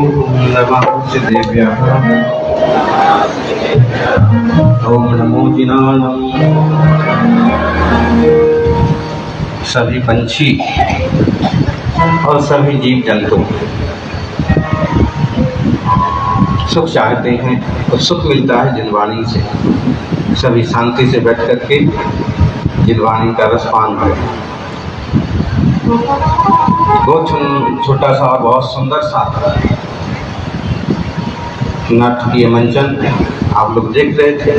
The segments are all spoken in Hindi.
नमः सिद्धेभ्यः। ओम नमो जिनानम। सभी पंछी और सभी जीव जंतु सुख चाहते हैं और सुख मिलता है जिनवाणी से। सभी शांति से बैठ करके जिनवाणी का रसपान करें। बहुत छोटा सा और बहुत सुंदर सा नाटकीय मंचन आप लोग देख रहे थे।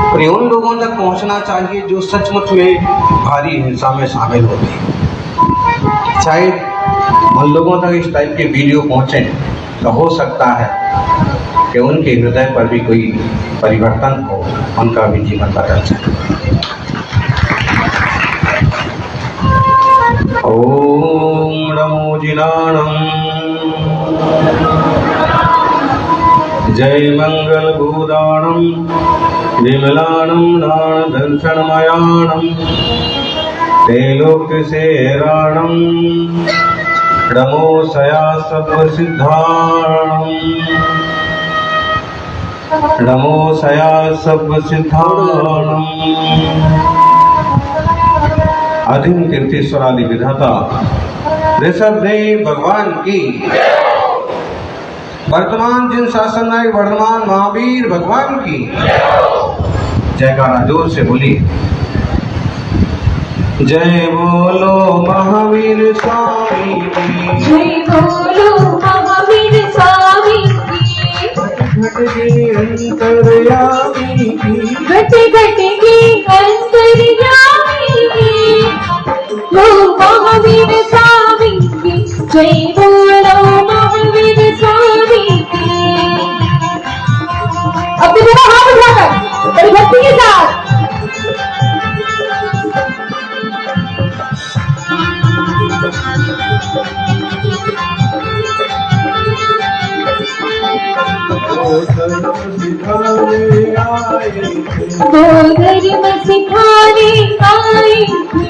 और उन लोगों तक पहुंचना चाहिए जो सचमुच में भारी हिंसा में शामिल होते हैं। शायद उन लोगों तक इस टाइप के वीडियो पहुंचे तो हो सकता है कि उनके हृदय पर भी कोई परिवर्तन हो, उनका भी जीवन बदल जाए। ओम नमो जिनानम। जय मंगल भूदानम विमलानम दान दर्शनमयानम तेलोक सेराणम नमो सया सर्व सिद्धाणम नमो सया सर्व सिद्धाणम। अधीन कीर्तिश्वरादि विधाता ऋषभदेव भगवान की, वर्तमान जिन शासन नायक वर्धमान महावीर भगवान की जयकारा जोर से बोली। जय बोलो महावीर स्वामी की, जय बोलो महावीर स्वामी की। घट की अंतर्यामी की, घट घट की अंतर्यामी की। लो महावीर स्वामी की, जय बोलो महावीर स्वामी की। अब तो मेरा हाथ उठाकर बड़ी भक्ति के साथ दो धर्म सिखाने आए थे, दो धर्म सिखाने आए थे,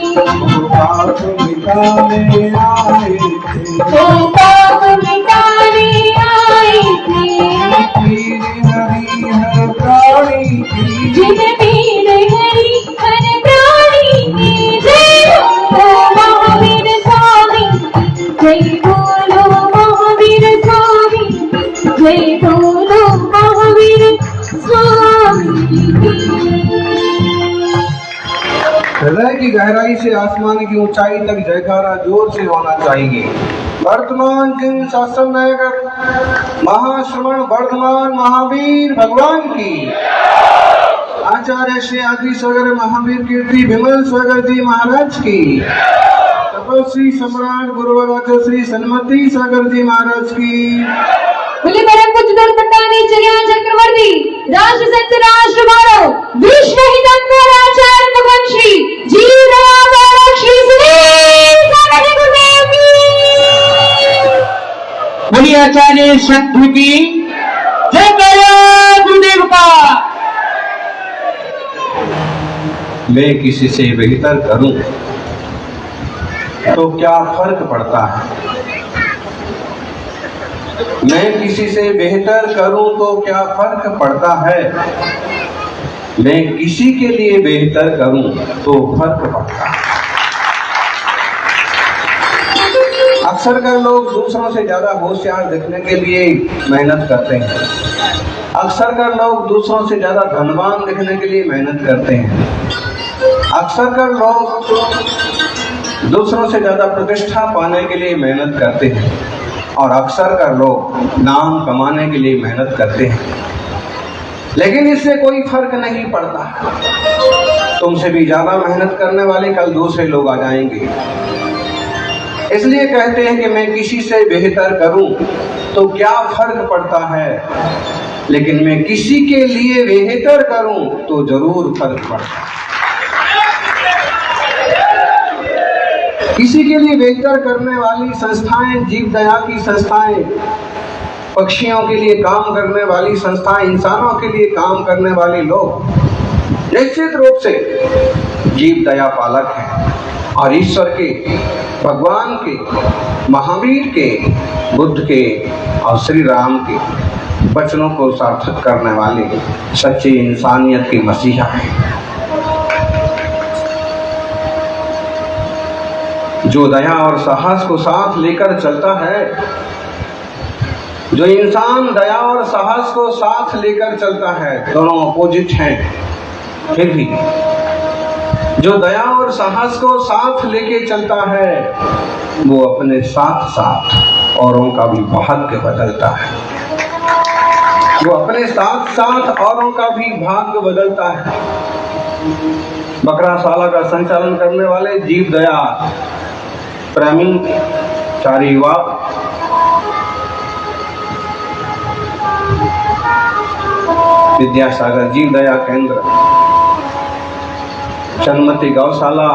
पाप मिटाने आए थे, दो पाप मिटाने आए थे। पीर हरि हर प्राणी की, जिन पीर हरि हर प्राणी की। जय बोलो महावीर स्वामी की, जय बोलो महावीर स्वामी की, जय बोलो महावीर स्वामी की। हृदय की गहराई से आसमान की ऊंचाई तक जयकारा जोर से होना चाहिए। वर्तमान जिन शासन नायक महाश्रवण वर्धमान महावीर भगवान की, आचार्य श्री आदि सागर महावीर कीर्ति विमल सागर जी महाराज की, तपस्वी सम्राट गुरुवराज श्री सन्मति सागर जी महाराज की, बोले परम पूज्य दत्तात्रेय चर्या चक्रवर्ती राष्ट्र संत राष्ट्र मारो विश्व हितंकर आचार्य भगवान श्री जीवदया बालक श्री सुधीर सागर गुरुदेव की। बोलिए आचार्य सत्य की जय करो गुरुदेव का। मैं किसी से बेहतर करूं तो क्या फर्क पड़ता है? मैं किसी से बेहतर करूं तो क्या फर्क पड़ता है? मैं किसी के लिए बेहतर करूं तो फर्क पड़ता है। अक्सर कर लोग दूसरों से ज्यादा होशियार दिखने के लिए मेहनत करते हैं। अक्सर कर लोग दूसरों से ज्यादा धनवान दिखने के लिए मेहनत करते हैं। अक्सर कर लोग दूसरों से ज्यादा प्रतिष्ठा पाने के लिए मेहनत करते हैं और अक्सर कर लोग नाम कमाने के लिए मेहनत करते हैं, लेकिन इससे कोई फर्क नहीं पड़ता। तुमसे भी ज्यादा मेहनत करने वाले कल दूसरे लोग आ जाएंगे। इसलिए कहते हैं कि मैं किसी से बेहतर करूं तो क्या फर्क पड़ता है, लेकिन मैं किसी के लिए बेहतर करूं तो जरूर फर्क पड़ता है। किसी के लिए बेहतर करने वाली संस्थाएं, जीव दया की संस्थाएं, पक्षियों के लिए काम करने वाली संस्थाएं, इंसानों के लिए काम करने वाले लोग निश्चित रूप से जीव दया पालक हैं और ईश्वर के भगवान के, महावीर के, बुद्ध के और श्री राम के वचनों को सार्थक करने वाले सच्चे इंसानियत के मसीहा हैं। जो दया और साहस को साथ लेकर चलता है, जो इंसान दया और साहस को साथ लेकर चलता है, दोनों अपोजिट हैं, फिर भी जो दया और साहस को साथ लेके चलता है वो अपने साथ साथ औरों का भी भाग्य बदलता है। वो अपने साथ साथ औरों का भी भाग्य बदलता है। बकराशाला का संचालन करने वाले जीव दया प्रेमी चार युवा विद्यासागर जीव दया केंद्र, चंद्रमती गौशाला,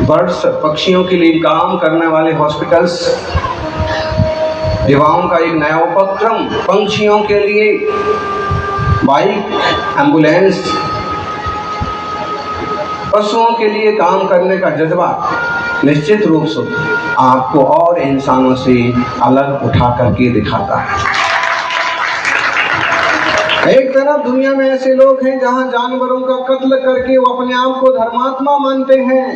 बर्ड्स पक्षियों के लिए काम करने वाले हॉस्पिटल्स, युवाओं का एक नया उपक्रम पंछियों के लिए बाइक, एम्बुलेंस, पशुओं के लिए काम करने का जज्बा निश्चित रूप से आपको और इंसानों से अलग उठा करके दिखाता है। एक तरफ दुनिया में ऐसे लोग हैं जहां जानवरों का कत्ल करके वो अपने आप को धर्मात्मा मानते हैं।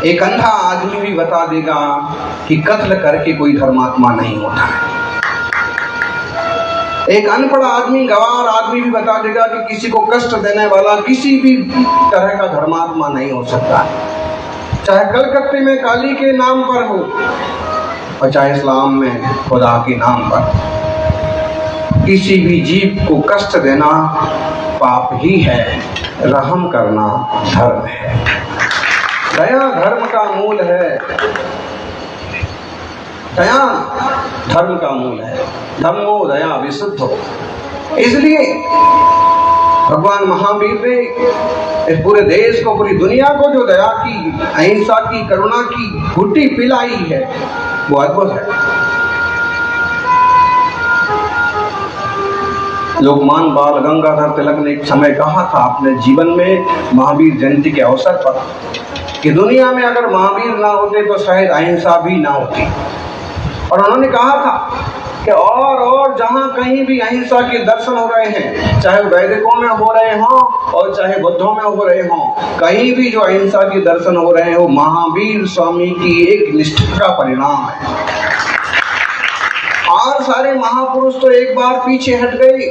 एक अंधा आदमी भी बता देगा कि कत्ल करके कोई धर्मात्मा नहीं होता है। एक अनपढ़ आदमी, गंवार आदमी भी बता देगा कि किसी को कष्ट देने वाला किसी भी तरह का धर्मात्मा नहीं हो सकता, चाहे कलकत्ते में काली के नाम पर हो और चाहे इस्लाम में खुदा के नाम पर। किसी भी जीव को कष्ट देना पाप ही है, रहम करना धर्म है। दया धर्म का मूल है, दया धर्म का मूल है। धम्मो दया विशुद्धो। इसलिए भगवान महावीर ने इस पूरे देश को, पूरी दुनिया को जो दया की, अहिंसा की, करुणा की घुट्टी पिलाई है वो अद्भुत है। लोकमान बाल गंगाधर तिलक ने एक समय कहा था अपने जीवन में महावीर जयंती के अवसर पर कि दुनिया में अगर महावीर ना होते तो शायद अहिंसा भी ना होती। और उन्होंने कहा था कि और जहां कहीं भी अहिंसा के दर्शन हो रहे हैं, चाहे वैदिकों में हो रहे हों और चाहे बुद्धों में हो रहे हों, कहीं भी जो अहिंसा के दर्शन हो रहे हैं वो महावीर स्वामी की एक निष्ठा का परिणाम है। और सारे महापुरुष तो एक बार पीछे हट गए।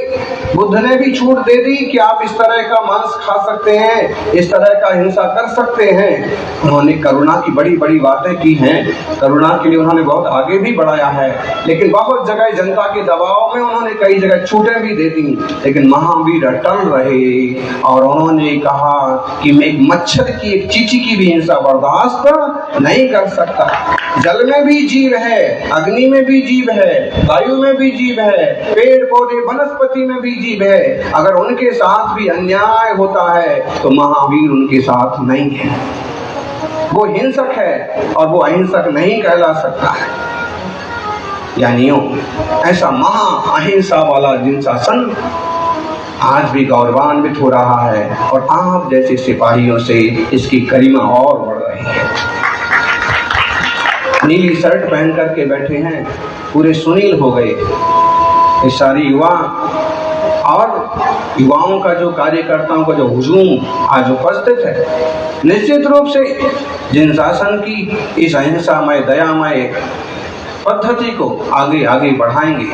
बुद्ध ने भी छूट दे दी कि आप इस तरह का मांस खा सकते हैं, इस तरह का हिंसा कर सकते हैं। उन्होंने करुणा की बड़ी बड़ी बातें की हैं, करुणा के लिए उन्होंने बहुत आगे भी बढ़ाया है, लेकिन बहुत जगह जनता के दबाव में उन्होंने कई जगह छूटें भी दे दी। लेकिन महावीर अटल रहे और उन्होंने कहा कि मैं एक मच्छर की, एक चींटी की भी हिंसा बर्दाश्त नहीं कर सकता। जल में भी जीव है, अग्नि में भी जीव है, वायु में भी जीव है, पेड़ पौधे वनस्पति में भी जीव है। अगर उनके साथ भी अन्याय होता है तो महावीर उनके साथ नहीं है। वो हिंसक है और वो अहिंसक नहीं कहला सकता है। यानी ऐसा महा अहिंसा वाला जिनशासन आज भी गौरवान्वित हो रहा है और आप जैसे सिपाहियों से इसकी गरिमा और बढ़ रही है। नीली शर्ट पहन करके बैठे हैं, पूरे सुनील हो गए ये सारे युवा। और युवाओं का जो कार्यकर्ताओं का जो हुजूम आज उपस्थित है, निश्चित रूप से जिनशासन की इस अहिंसामय दयामय पद्धति को आगे आगे बढ़ाएंगे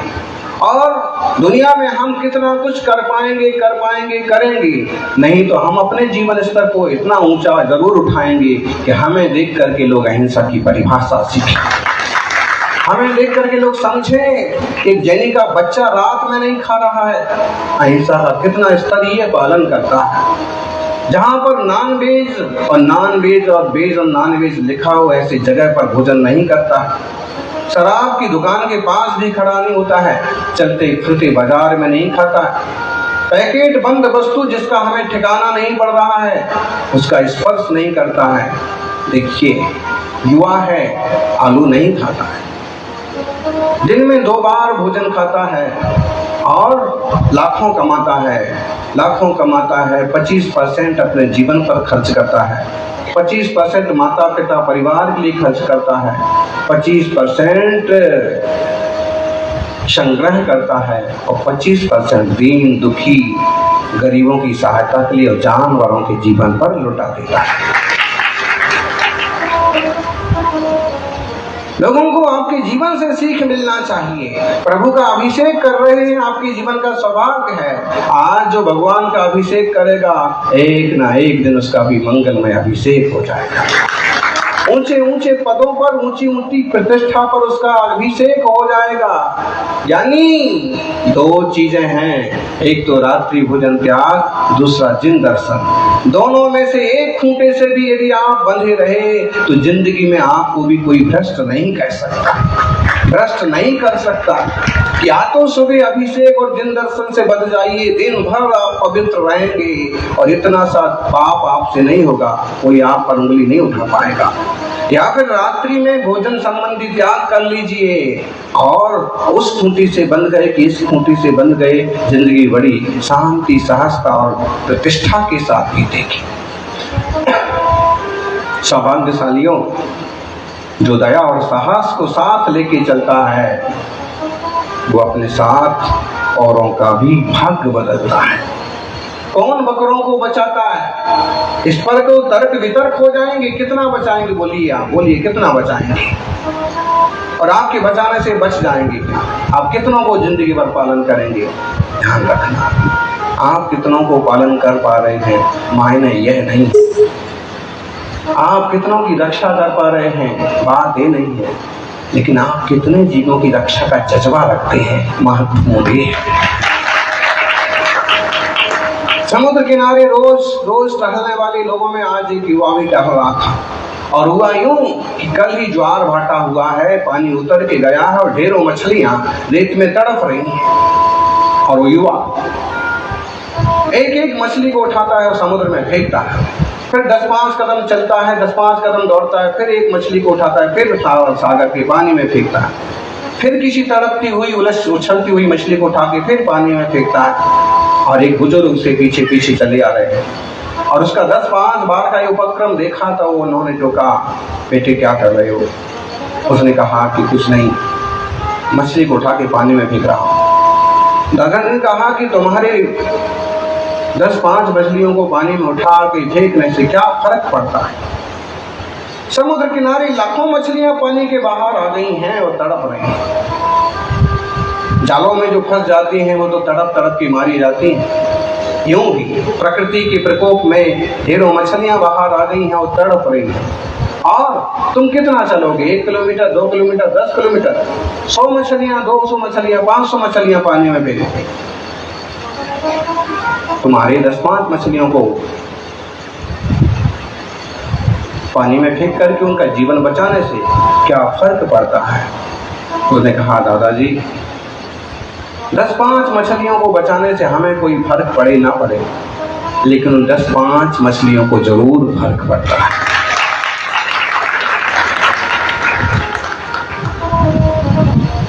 और दुनिया में हम कितना कुछ कर पाएंगे करेंगे, नहीं तो हम अपने जीवन स्तर को इतना ऊंचा जरूर उठाएंगे कि हमें देख करके लोग अहिंसा की परिभाषा सीखें। हमें देख करके लोग समझें कि जैनी का बच्चा रात में नहीं खा रहा है, अहिंसा का कितना स्तरीय पालन करता है। जहाँ पर नॉन वेज और वेज और नॉन वेज लिखा हो ऐसी जगह पर भोजन नहीं करता है। शराब की दुकान के पास भी खड़ा नहीं होता है, चलते फिरते बाजार में नहीं खाता है। पैकेट बंद वस्तु जिसका हमें ठिकाना नहीं पड़ रहा है उसका स्पर्श नहीं करता है। देखिए, युवा है, आलू नहीं खाता है, दिन में 2 बार भोजन खाता है और लाखों कमाता है, लाखों कमाता है, 25% अपने जीवन पर खर्च करता है, 25% माता पिता परिवार के लिए खर्च करता है, 25% संग्रह करता है और 25% दीन दुखी गरीबों की सहायता के लिए और जानवरों के जीवन पर लुटा देता है। लोगों को आपके जीवन से सीख मिलना चाहिए। प्रभु का अभिषेक कर रहे हैं, आपके जीवन का सौभाग्य है। आज जो भगवान का अभिषेक करेगा, एक ना एक दिन उसका भी मंगलमय अभिषेक हो जाएगा। ऊंचे ऊंचे पदों पर, ऊंची ऊंची प्रतिष्ठा पर उसका अभिषेक हो जाएगा। यानी दो चीजें हैं, एक तो रात्रि भोजन त्याग, दूसरा जिन दर्शन। दोनों में से एक खूंटे से भी यदि आप बंधे रहे तो जिंदगी में आपको भी कोई भ्रष्ट नहीं कर सकता, भ्रष्ट नहीं कर सकता। या तो सुबह अभिषेक और जिन दर्शन से बच जाइए, दिन भर आप पवित्र रहेंगे और इतना सा पाप आपसे नहीं होगा, कोई आप पर उंगली नहीं उठा पाएगा। या फिर रात्रि में भोजन संबंधी त्याग कर लीजिए और उस खूंटी से बंध गए कि इस खूंटी से बंध गए, जिंदगी बड़ी शांति, सहजता और प्रतिष्ठा के साथ बीतेगी। सौभाग्यशालियों, जो दया और साहस को साथ लेके चलता है, वो अपने साथ औरों का भी भाग्य बदलता है। कौन बकरों को बचाता है? इस पर को तर्क वितर्क हो जाएंगे, कितना बचाएंगे? बोलिए आप, बोलिए कितना बचाएंगे? और आपके बचाने से बच जाएंगे, आप कितनों को जिंदगी भर पालन करेंगे? ध्यान रखना, आप कितनों को पालन कर पा रहे हैं मायने यह नहीं, आप कितनों की रक्षा कर पा रहे हैं बात ये नहीं है, लेकिन आप कितने जीवों की रक्षा का जज्बा रखते हैं महत्वपूर्ण है। समुद्र किनारे रोज रोज टहलने वाले लोगों में आज एक युवा भी टहल रहा था और हुआ यूं कि कल ही ज्वार भाटा हुआ है, पानी उतर के गया है और ढेरों मछलियां रेत में तड़प रही हैं। और वो युवा एक एक मछली को उठाता है और समुद्र में फेंकता है, फिर 10-5 कदम चलता है, 10-5 कदम दौड़ता है, फिर एक मछली को उठाता है, फिर सागर के पानी में फेंकता है, फिर किसी तड़पती हुई उछलती हुई मछली को उठा के फिर पानी में फेंकता है। और एक बुजुर्ग उसके पीछे पीछे चले आ रहे हैं और उसका 10-5 बार का ये उपक्रम देखा था। वो उन्होंने जो कहा, बेटे क्या कर रहे हो? उसने कहा कि कुछ नहीं, मछली को उठा के पानी में फेंक रहा हूँ। दादा ने कहा कि तुम्हारे 10-5 मछलियों को पानी में उठा के फेंकने से क्या फर्क पड़ता है? समुद्र किनारे लाखों मछलियां पानी के बाहर आ गई हैं और तड़प रही हैं। जालों में जो फंस जाती हैं वो तो तड़प तड़प के मारी जाती हैं। यूं ही प्रकृति के प्रकोप में ढेरों मछलियां बाहर आ गई हैं और तड़प रही हैं। और तुम कितना चलोगे? 1 किलोमीटर, 2 किलोमीटर, 10 किलोमीटर, 100 मछलियां, 200 मछलियां, 500 मछलियां पानी में फेंकोगे। तुम्हारे 10-5 मछलियों को पानी में फेंक करके उनका जीवन बचाने से क्या फर्क पड़ता है? उसने कहा, दादाजी 10-5 मछलियों को बचाने से हमें कोई फर्क पड़े ना पड़े, लेकिन उन 10-5 मछलियों को जरूर फर्क पड़ता है।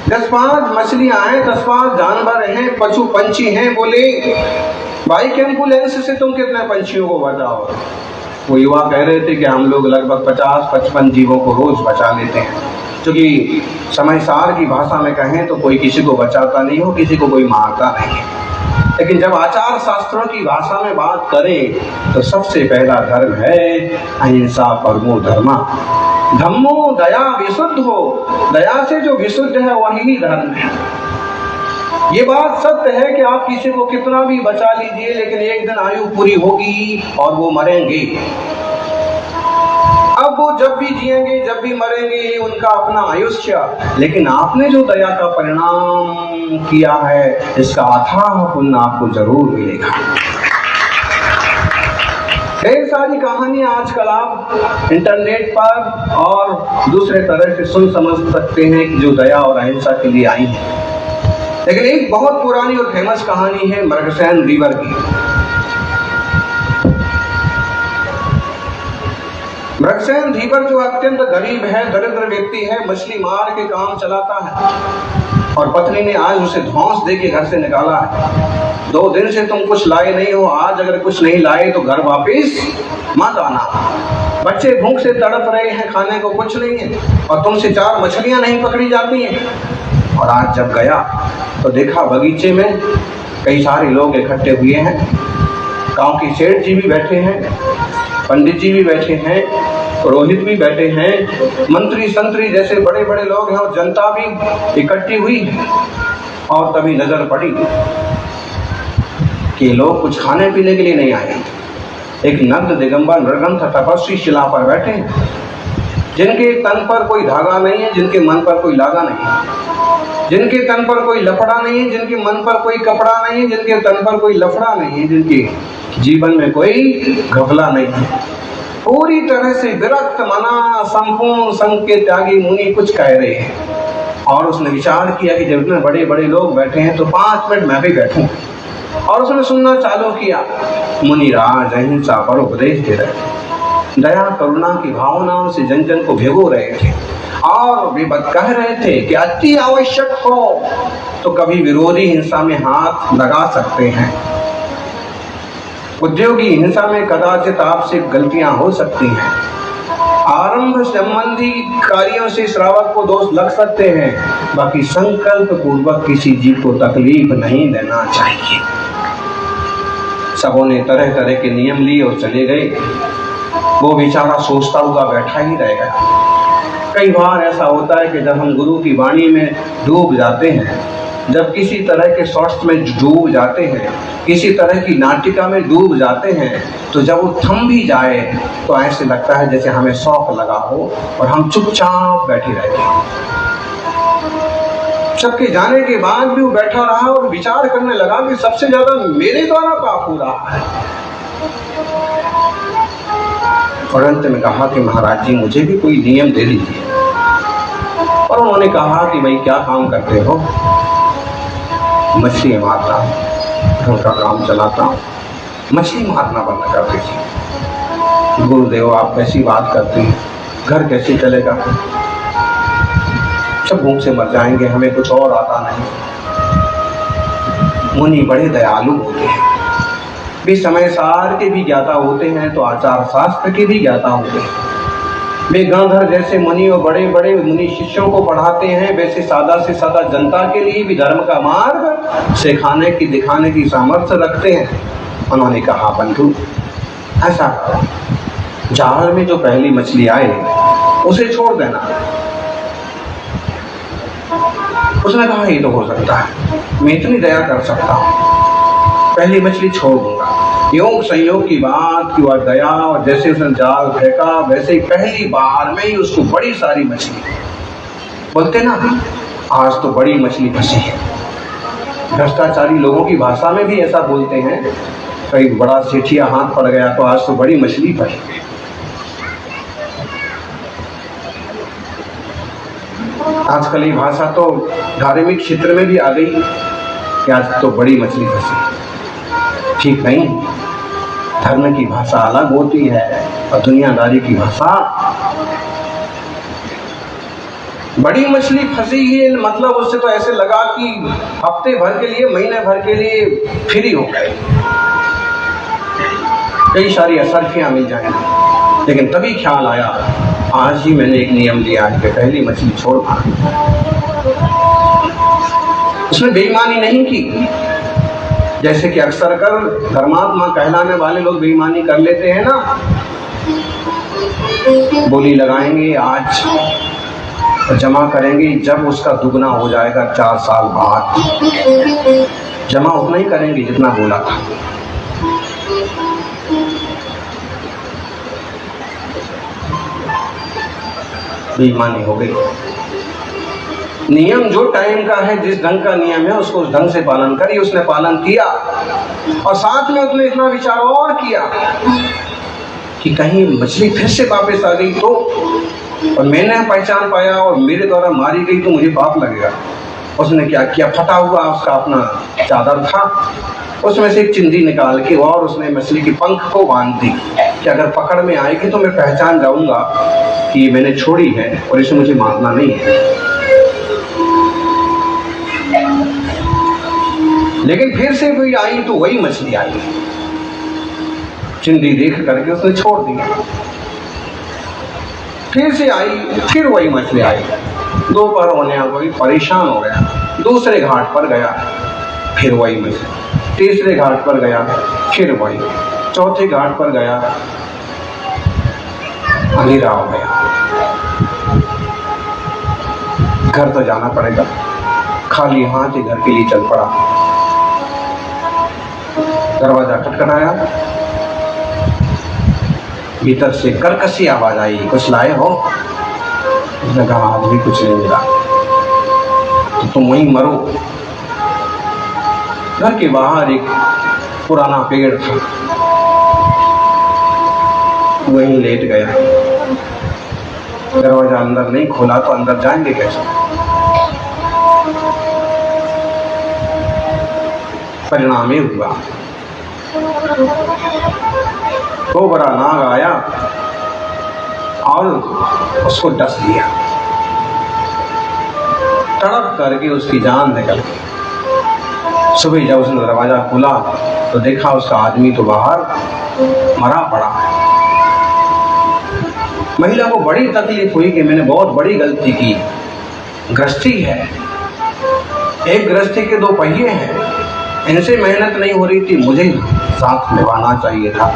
दस 5 मछलियां हैं, 10-5 जानवर हैं, पशु पंछी हैं। बोले बाइक एम्बुलेंस से तुम कितने पंछियों को बचाओ? वो युवा कह रहे थे कि हम लोग लगभग 50-55 जीवों को रोज बचा लेते हैं, क्योंकि समय सार की भाषा में कहें तो कोई किसी को बचाता नहीं हो, किसी को कोई मारता नहीं है। लेकिन जब आचार शास्त्रों की भाषा में बात करें तो सबसे पहला धर्म है अहिंसा परमो धर्मा। धम्मो दया विशुद्ध हो, दया से जो विशुद्ध है वही धर्म है। ये बात सत्य है कि आप किसी को कितना भी बचा लीजिए, लेकिन एक दिन आयु पूरी होगी और वो मरेंगे। अब वो जब भी जिएंगे, जब भी मरेंगे, उनका अपना आयुष्य, लेकिन आपने जो दया का परिणाम किया है इसका अथाह पुण्य आपको जरूर मिलेगा। ढेर सारी कहानियां आजकल आप इंटरनेट पर और दूसरे तरह से सुन समझ सकते हैं कि जो दया और अहिंसा के लिए आई है, लेकिन एक बहुत पुरानी और फेमस कहानी है मृगसेन रिवर की। मृगसेन धीवर जो अत्यंत गरीब है, दरिद्र व्यक्ति है, मछली मार के काम चलाता है और पत्नी ने आज उसे धौंस दे के घर से निकाला है। 2 दिन से तुम कुछ लाए नहीं हो, आज अगर कुछ नहीं लाए तो घर वापिस मत आना। बच्चे भूख से तड़प रहे हैं, खाने को कुछ नहीं है और तुमसे 4 मछलियां नहीं पकड़ी जाती हैं। और आज जब गया तो देखा बगीचे में कई सारे लोग इकट्ठे हुए हैं। गांव के सेठ जी भी बैठे हैं, पंडित जी भी बैठे हैं, पुरोहित भी बैठे हैं, मंत्री संतरी जैसे बड़े बड़े लोग हैं और जनता भी इकट्ठी हुई। और तभी नजर पड़ी कि लोग कुछ खाने पीने के लिए नहीं आए। एक नग्न दिगंबर नृगंथ तपस्वी शिला पर बैठे हैं, जिनके तन पर कोई धागा नहीं है, जिनके मन पर कोई लागा नहीं है, जिनके तन पर कोई लफड़ा नहीं है, जिनके मन पर कोई कपड़ा नहीं है, जिनके तन पर कोई लफड़ा नहीं है, जिनके जीवन में कोई घपला नहीं है। पूरी तरह से विरक्त मना संपूर्ण संग के त्यागी मुनि कुछ कह रहे हैं। और उसने विचार किया कि जब इतने बड़े बड़े लोग बैठे हैं तो 5 मिनट मैं भी बैठूं। और उसने सुनना चालू किया। मुनि राज अहिंसा पर उपदेश दे रहे थे, दया करुणा की भावनाओं से जन जन को भिगो रहे थे और वे कह रहे थे कि अति आवश्यक हो तो कभी विरोधी हिंसा में हाथ लगा सकते हैं। उद्योगी हिंसा में कदाचित आपसे गलतियां हो सकती हैं। आरंभ संबंधी कार्यों से श्रावक को दोष लग सकते हैं, बाकी संकल्प पूर्वक किसी जीव को तकलीफ नहीं देना चाहिए। सबों ने तरह तरह के नियम लिए और चले गए। वो बेचारा सोचता हुआ बैठा ही रह गया। कई बार ऐसा होता है कि जब हम गुरु की वाणी में डूब जाते हैं, जब किसी तरह के शॉर्ट्स में डूब जाते हैं, किसी तरह की नाटिका में डूब जाते हैं, तो जब वो थम भी जाए तो ऐसे लगता है जैसे हमें शौक लगा हो और हम चुपचाप बैठे रहते हैं। सबके जाने के बाद भी वो बैठा रहा और विचार करने लगा कि सबसे ज्यादा मेरे द्वारा पाप हो रहा है। और अंत में कहा कि महाराज जी मुझे भी कोई नियम दे दीजिए। और उन्होंने कहा कि भाई क्या काम करते हो? मछली मारता हूँ, घर का काम चलाता हूँ, मछली मारना बंद कर दीजिए। गुरुदेव आप कैसी बात करते हैं, घर कैसे चलेगा? सब भूख से मर जाएंगे, हमें कुछ और आता नहीं। मुनि बड़े दयालु होते हैं, वे समय सार के भी ज्ञाता होते हैं तो आचार शास्त्र के भी ज्ञाता होते हैं। वे गणधर जैसे मुनि और बड़े बड़े मुनि शिष्यों को पढ़ाते हैं, वैसे सादा से सादा जनता के लिए भी धर्म का मार्ग सिखाने की दिखाने की सामर्थ्य रखते हैं। उन्होंने कहा बंधु ऐसा करो, जाल में जो पहली मछली आए उसे छोड़ देना। उसने कहा ये तो हो सकता है, मैं इतनी दया कर सकता हूँ, पहली मछली छोड़ दूंगा। योग संयोग की बात की और दया, और जैसे उसने जाल फेंका वैसे ही पहली बार में ही उसको बड़ी सारी मछली, बोलते ना आज तो बड़ी मछली फंसी है। भ्रष्टाचारी लोगों की भाषा में भी ऐसा बोलते हैं, कई बड़ा सेठिया हाथ पड़ गया तो आज तो बड़ी मछली फंसी। आजकल ये भाषा तो धार्मिक क्षेत्र में भी आ गई कि आज तो बड़ी मछली फंसी। ठीक नहीं, धर्म की भाषा अलग होती है और दुनियादारी की भाषा। बड़ी मछली फंसी है मतलब उससे तो ऐसे लगा कि हफ्ते भर के लिए, महीने भर के लिए फ्री हो गए, कई सारी असरफियां मिल जाएंगी। लेकिन तभी ख्याल आया आज ही मैंने एक नियम लिया है कि पहली मछली छोड़ना। उसने बेईमानी नहीं की, जैसे कि अक्सर कर धर्मात्मा कहलाने वाले लोग बेईमानी कर लेते हैं ना। बोली लगाएंगे आज और जमा करेंगे जब उसका दुगना हो जाएगा 4 साल बाद, जमा उतना ही करेंगे जितना बोला था। बेईमानी हो गई। नियम जो टाइम का है, जिस ढंग का नियम है उसको उस ढंग से पालन करिए। उसने पालन किया और साथ में उसने इतना विचार और किया कि कहीं मछली फिर से वापस आ गई तो, और मैंने पहचान पाया और मेरे द्वारा मारी गई तो मुझे पाप लगेगा। उसने क्या किया, फटा हुआ उसका अपना चादर था, उसमें से एक चिंदी निकाल के और उसने मछली के पंख को बांध दी। कि अगर पकड़ में आएगी तो मैं पहचान जाऊंगा कि ये मैंने छोड़ी है और इसे मुझे मारना नहीं है। लेकिन फिर से वही आई तो वही मछली आई, चिंदी देख करके उसने छोड़ दिया। फिर से आई, फिर वही मछली आई। दोपहर होने कोई परेशान हो गया, दूसरे घाट पर गया, फिर वही मछली। तीसरे घाट पर गया, फिर वही। चौथे घाट पर गया, अंधेरा हो गया। घर तो जाना पड़ेगा, खाली हाथ ही घर के लिए चल पड़ा। दरवाजा खटखटाया, भीतर से कर्कशी आवाज आई, कुछ लाए हो? उसने कहा आज भी कुछ नहीं मिला, तो तुम वहीं मरो। घर के बाहर एक पुराना पेड़ था, वहीं लेट गया। दरवाजा अंदर नहीं खोला तो अंदर जाएंगे कैसे? परिणाम ये हुआ, तो बड़ा नाग आया और उसको डस दिया। तड़प करके उसकी जान निकल गई। सुबह जब उसने दरवाजा खोला तो देखा उसका आदमी तो बाहर मरा पड़ा है। महिला को बड़ी तकलीफ हुई कि मैंने बहुत बड़ी गलती की। गृहस्थी है, एक गृहस्थी के दो पहिए हैं, इनसे मेहनत नहीं हो रही थी, मुझे साथ निभाना चाहिए था,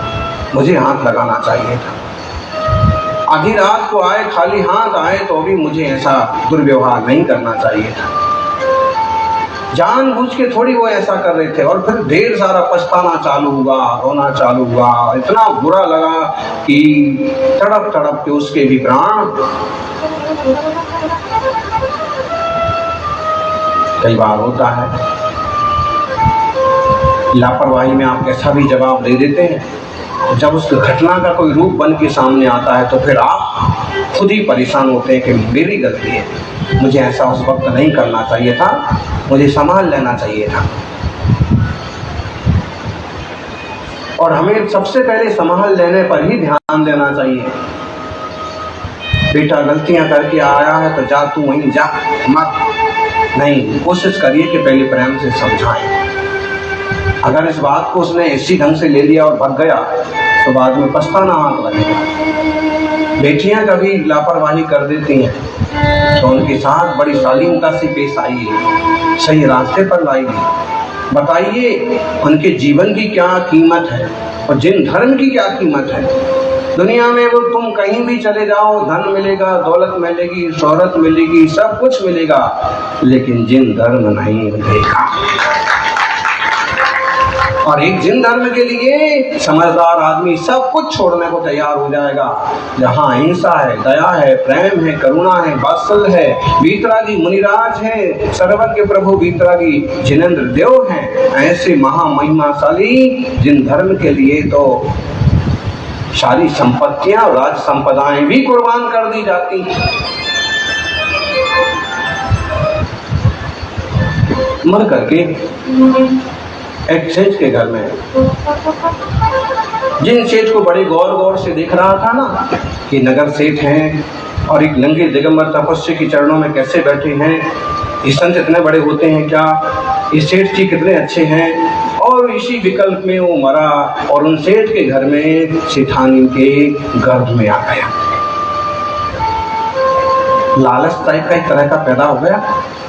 मुझे हाथ लगाना चाहिए था। आधी रात को आए, खाली हाथ आए तो भी मुझे ऐसा दुर्व्यवहार नहीं करना चाहिए था। जानबूझ के थोड़ी वो ऐसा कर रहे थे। और फिर ढेर सारा पछताना चालू हुआ, रोना चालू हुआ। इतना बुरा लगा कि तड़प तड़प के उसके भी प्राण। कई बार होता है लापरवाही में आप कैसा भी जवाब दे देते हैं, जब उस घटना का कोई रूप बन के सामने आता है तो फिर आप खुद ही परेशान होते हैं कि मेरी गलती है, मुझे ऐसा उस वक्त नहीं करना चाहिए था, मुझे संभाल लेना चाहिए था। और हमें सबसे पहले संभाल लेने पर ही ध्यान देना चाहिए। बेटा गलतियां करके आया है तो जा, तू वहीं जा, मत नहीं। कोशिश करिए कि पहले प्रेम से समझाएं। अगर इस बात को उसने इसी ढंग से ले लिया और भाग गया तो बाद में पछताना हाथ लगेगा। बेटियां कभी लापरवाही कर देती हैं तो उनके साथ बड़ी शालीनता से पेश आइए, सही रास्ते पर लाइए, बताइए उनके जीवन की क्या कीमत है और जिन धर्म की क्या कीमत है। दुनिया में वो तुम कहीं भी चले जाओ, धन मिलेगा, दौलत मिलेगी, शोहरत मिलेगी, सब कुछ मिलेगा, लेकिन जिन धर्म नहीं मिलेगा। और एक जिन धर्म के लिए समझदार आदमी सब कुछ छोड़ने को तैयार हो जाएगा, जहाँ अहिंसा है, दया है, प्रेम है, करुणा है, वात्सल्य है। वीतरागी मुनिराज है, सरवर के प्रभु वीतरागी जिनेंद्र देव हैं, ऐसे महामहिमाशाली जिन धर्म के लिए तो सारी संपत्तियां और राज संपदाएं भी कुर्बान कर दी जाती हैं। मर करके एक सेठ के घर में, जिन सेठ को बड़े गौर गौर से देख रहा था ना कि नगर सेठ हैं और एक नंगे दिगंबर तपस्या के चरणों में कैसे बैठे हैं, ये संत इतने बड़े होते हैं क्या, ये सेठ जी कितने अच्छे हैं। और इसी विकल्प में वो मरा और उन सेठ के घर में सेठानी के गर्भ में आ गया। लालच टाइप का एक तरह का पैदा हो गया।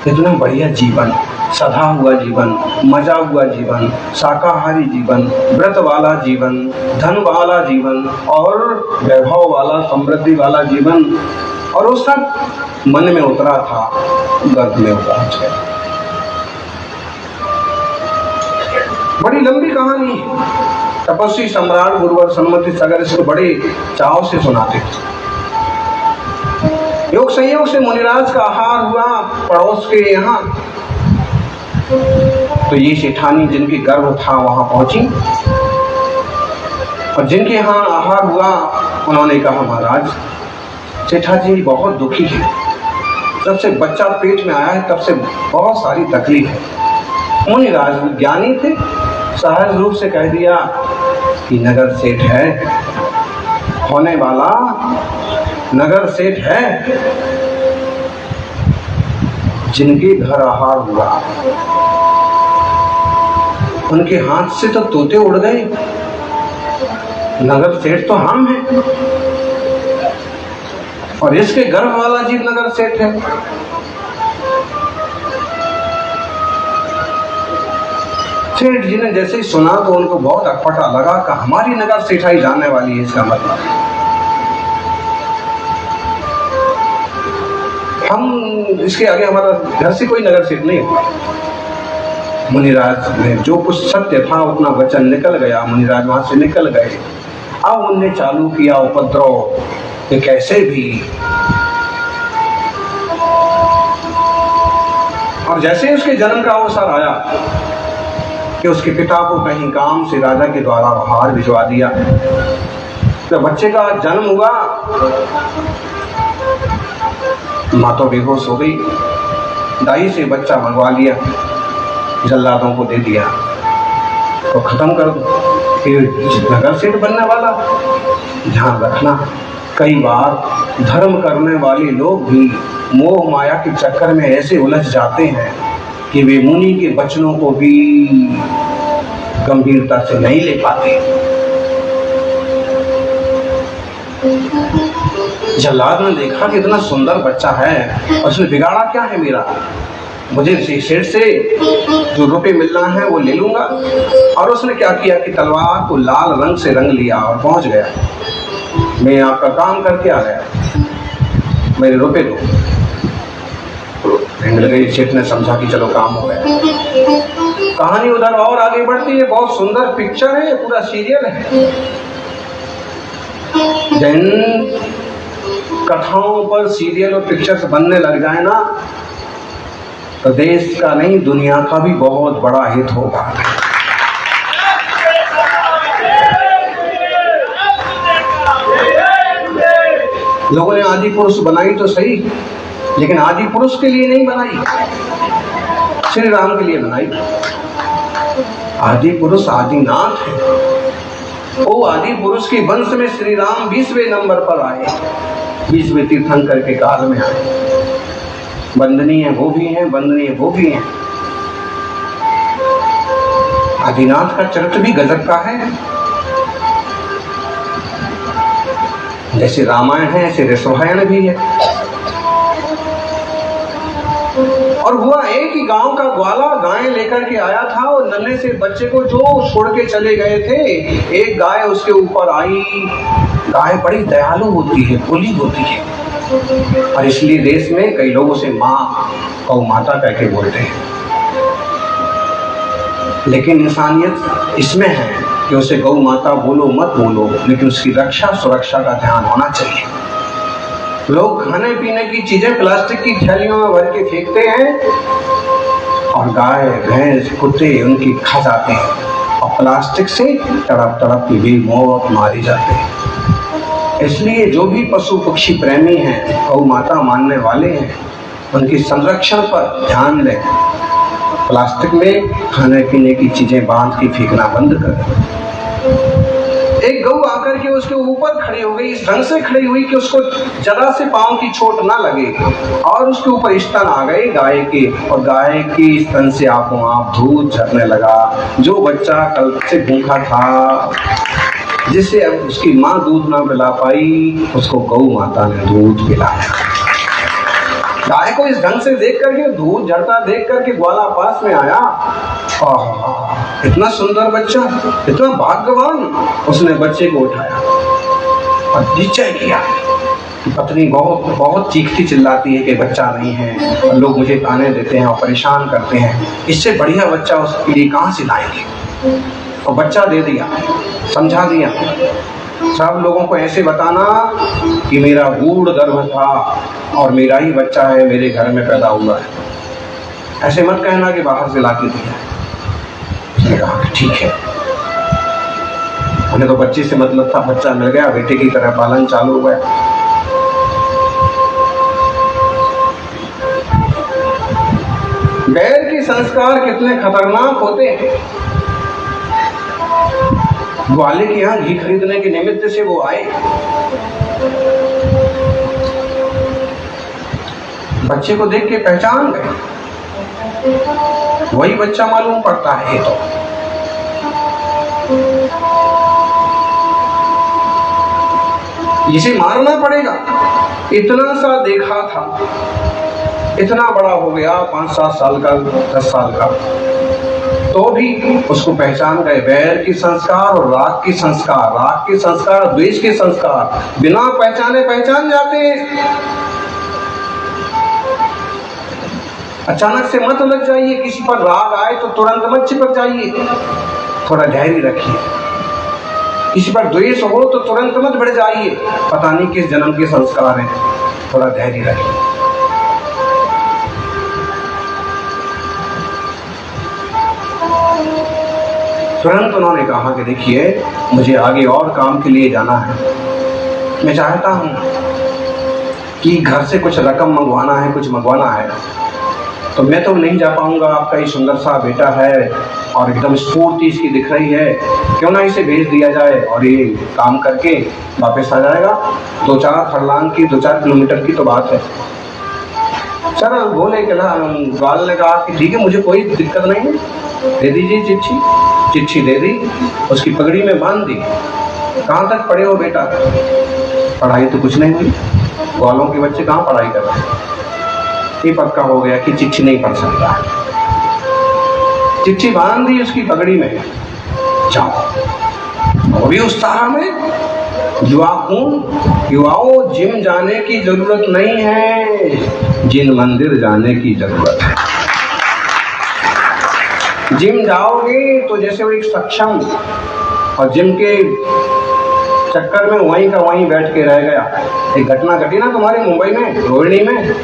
इतना बढ़िया जीवन, सधा हुआ जीवन, मजा हुआ जीवन, शाकाहारी जीवन, व्रत वाला जीवन, धन वाला जीवन और वैभव वाला, समृद्धि वाला जीवन, और वो सब मन में उतरा था, गर्भ में पहुंच गया। बड़ी लंबी कहानी है। तपस्वी सम्राट गुरुवर सम्मति सागर इसको बड़े चाव से सुनाते थे। योग संयोग से मुनिराज का आहार हुआ पड़ोस के यहाँ, तो ये सेठानी जिनकी गर्भ था वहां पहुंची और जिनके यहाँ आहार हुआ उन्होंने कहा, महाराज सेठा जी बहुत दुखी है, जब से बच्चा पेट में आया है तब से बहुत सारी तकलीफ है। मुनिराज ज्ञानी थे, सहज रूप से कह दिया कि नगर सेठ है, होने वाला नगर सेठ है जिनके घर आहार हुआ, उनके हाथ से तो तोते उड़ गए, नगर सेठ तो हम हैं और इसके गर्भ वाला जीव नगर सेठ है। सेठ जी ने जैसे ही सुना तो उनको बहुत अटपटा लगा कि हमारी नगर सेठाई जाने वाली है, इसका मतलब हम इसके आगे हमारा घर से कोई नगर सेठ नहीं हुआ। मुनिराज ने जो कुछ सत्य था उतना वचन निकल गया, मुनिराज वहां से निकल गए। अब उनने चालू किया उपद्रव कि कैसे भी, और जैसे ही उसके जन्म का अवसर आया कि उसके पिता को कहीं काम से राजा के द्वारा बाहर भिजवा दिया, तो बच्चे का जन्म हुआ, माँ तो बेहोश हो गई, दाई से बच्चा मंगवा लिया, जल्लादों को दे दिया तो खत्म कर दो, फिर नगर सेठ बनने वाला। ध्यान रखना, कई बार धर्म करने वाले लोग भी मोह माया के चक्कर में ऐसे उलझ जाते हैं कि वे मुनि के वचनों को भी गंभीरता से नहीं ले पाते। जल्लाद ने देखा कि इतना सुंदर बच्चा है और उसने बिगाड़ा क्या है मेरा, मुझे सेठ से जो रुपए मिलना है वो ले लूंगा। और उसने क्या किया कि तलवार को लाल रंग से रंग लिया और पहुंच गया, मैं आपका काम करके आ गया, मेरे रुपए दो। सेठ ने समझा कि चलो काम हो गया। कहानी उधर और आगे बढ़ती है, बहुत सुंदर पिक्चर है, पूरा सीरियल है। जिन कथाओं पर सीरियल और पिक्चर्स बनने लग जाए ना तो देश का नहीं दुनिया का भी बहुत बड़ा हित होगा। लोगों ने आदि पुरुष बनाई तो सही, लेकिन आदि पुरुष के लिए नहीं बनाई, श्री राम के लिए बनाई। आदि पुरुष आदिनाथ है, वो आदि पुरुष के वंश में श्री राम 20वें नंबर पर आए, 20वें तीर्थंकर के काल में आए। वंदनीय वो भी हैं, वंदनीय वो भी हैं। आदिनाथ का चरित्र भी गजब का है, जैसे रामायण है ऐसे ऋषभायण भी है। और हुआ एक ही गांव का ग्वाला गाय लेकर के आया था और नन्हे से बच्चे को जो छोड़ के चले गए थे, एक गाय उसके ऊपर आई। गाय बड़ी दयालु होती है, भोली होती है, और इसलिए देश में कई लोग उसे माँ गौ माता कह के बोलते हैं। लेकिन इंसानियत इसमें है कि उसे गौ माता बोलो मत बोलो, लेकिन उसकी रक्षा सुरक्षा का ध्यान होना चाहिए। लोग खाने पीने की चीजें प्लास्टिक की थैलियों में भर के फेंकते हैं और गाय भैंस कुत्ते उनकी खा जाते हैं और प्लास्टिक से तड़प तड़प की भी मौत मारी जाती है। इसलिए जो भी पशु पक्षी प्रेमी हैं, गौ माता मानने वाले हैं, उनकी संरक्षण पर ध्यान दें। प्लास्टिक में खाने पीने की चीजें बांध के फेंकना बंद करें। एक गौ आकर के उसके ऊपर खड़ी हो गई, इस ढंग से खड़ी हुई कि उसको जरा से पांव की चोट ना लगे, और उसके ऊपर स्तन आ गए गाय के, और गाय के स्तन से आपो आप दूध झरने लगा। जो बच्चा कल से भूखा था, जिसे अब उसकी माँ दूध ना पिला पाई, उसको गौ माता ने दूध पिलाया। गाय को इस ढंग से देख करके, दूध झरता देख करके ग्वाला पास में आया। इतना सुंदर बच्चा, इतना भाग्यवान। उसने बच्चे को उठाया और निश्चय किया कि पत्नी बहुत बहुत चीखती चिल्लाती है कि बच्चा नहीं है, और लोग मुझे ताने देते हैं और परेशान करते हैं, इससे बढ़िया बच्चा उसके लिए कहाँ से लाएंगे। और बच्चा दे दिया, समझा दिया। सब लोगों को ऐसे बताना कि मेरा गूढ़ गर्भ था और मेरा ही बच्चा है, मेरे घर में पैदा हुआ है। ऐसे मत कहना कि बाहर से ला के दिया। उसने कहा ठीक है, उन्हें तो बच्चे से मतलब था, बच्चा मिल गया, बेटे की तरह पालन चालू हुआ। बैर के संस्कार कितने खतरनाक होते हैं। ग्वाले के यहाँ घी खरीदने के निमित्त से वो आए। बच्चे को देख के पहचान गए, वही बच्चा मालूम पड़ता है। तो इसे मारना पड़ेगा, इतना सा देखा था, इतना बड़ा हो गया 5-7 साल का, 10 साल का, तो भी उसको पहचान गए। वैर के संस्कार और राग के संस्कार, राग के संस्कार, द्वेष के संस्कार बिना पहचाने पहचान जाते हैं। अचानक से मत लग जाइए, किसी पर राग आए तो तुरंत मत चिपक जाइए, थोड़ा धैर्य रखिए। किसी पर द्वेष हो तो तुरंत मत बढ़ जाइए, पता नहीं किस जन्म के संस्कार हैं, थोड़ा धैर्य रखिए। तुरंत उन्होंने कहा कि देखिए, मुझे आगे और काम के लिए जाना है, मैं चाहता हूं कि घर से कुछ रकम मंगवाना है, कुछ मंगवाना है, तो मैं तो नहीं जा पाऊंगा। आपका ये सुंदर सा बेटा है और एकदम स्फूर्ति इसकी दिख रही है, क्यों ना इसे भेज दिया जाए और ये काम करके वापस आ जाएगा। 2-4 फरलांग की, 2-4 किलोमीटर की तो बात है। चल बोले ग्वाल ने कहा कि ठीक है, मुझे कोई दिक्कत नहीं है, दे दीजिए चिट्ठी। चिट्ठी दे दी, उसकी पगड़ी में बांध दी। कहाँ तक पढ़े हो बेटा? पढ़ाई तो कुछ नहीं हुई, ग्वालों के बच्चे कहाँ पढ़ाई कर रहे हैं। ये पक्का हो गया कि चिट्ठी नहीं पढ़ सकता। चिट्ठी बांध दी उसकी पगड़ी में, जाओ। और भी उत्साह में युवाओं, जिम जाने की जरूरत नहीं है, जिन मंदिर जाने की जरूरत है। जिम जाओगे तो जैसे वो एक सक्षम, और जिम के चक्कर में वहीं का वहीं बैठ के रह गया। एक घटना घटी ना तुम्हारे मुंबई में, रोहिणी में।